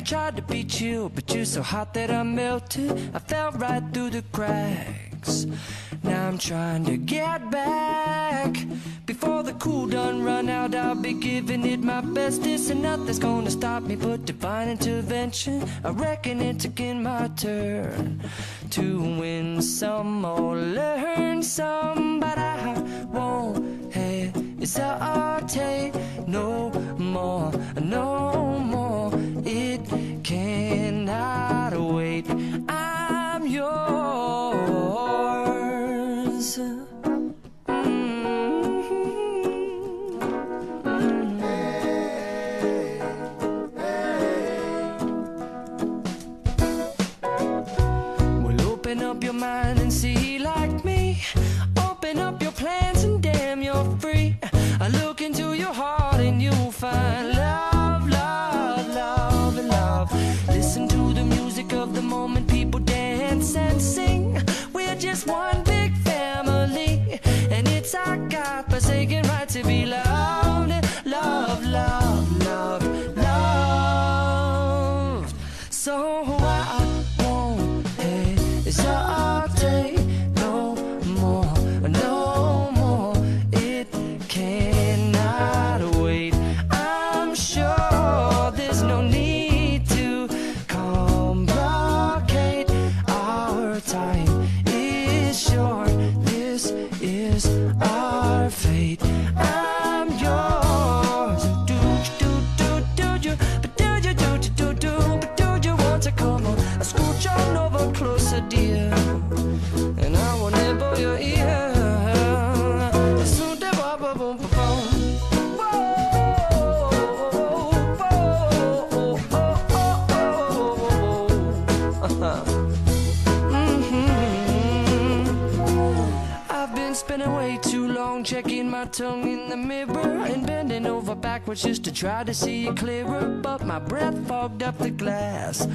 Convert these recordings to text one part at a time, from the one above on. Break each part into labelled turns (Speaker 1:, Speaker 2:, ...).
Speaker 1: tried to be chill, but you're so hot that I melted. I fell right through the cracks. Now I'm trying to get back. Before the cool done run out, I'll be giving it my bestest, and nothing's gonna stop me but divine intervention. I reckon it's again my turn to win some or learn some, but I won't hesitate no more, no more. It cannot wait. I'm yours. Open up your mind and see like me. Open up your plans and damn, you're free. I look into your heart and you'll find love, love, love, and love. Listen to the music of the moment, people dance and sing. We're just one big family, and it's our God-forsaken right to be loved. Love, love, love, love. So I won't hesitate no more, no more. It cannot wait. I'm sure there's no need to complicate. Our time is short. This is our fate. I'm yours. Do you? But do you? But do you want to come on? Scooch on over closer, dear, and I will nibble your ear. I've been spending way too long checking my tongue in the mirror and bending over backwards just to try to see it clearer, but my breath fogged up the glass,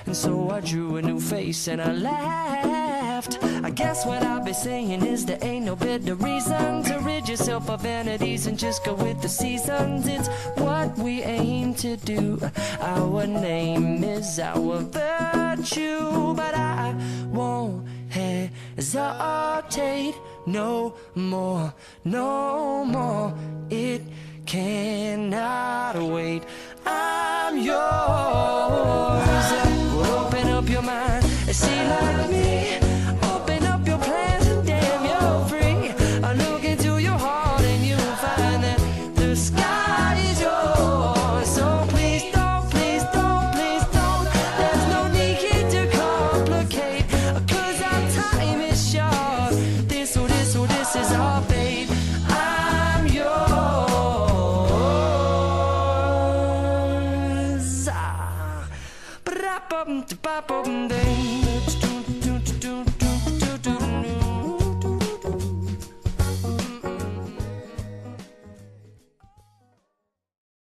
Speaker 1: and so I drew a new face and I laughed. I guess what I'll be saying is there ain't no better reason to rid yourself of vanities and just go with the seasons. It's what we aim to do. Our name is our virtue, but I won't hesitate no more, no more. It cannot wait. I'm yours. Well, open up your mind and see like me. Open up your plans and damn, you're free. I look into your heart and you'll find that the sky is yours. So please don't, please don't, please don't. There's no need here to complicate, 'cause our time is short. This is our fate. I'm yours. Ba-da-bum-da-ba-bum-ding.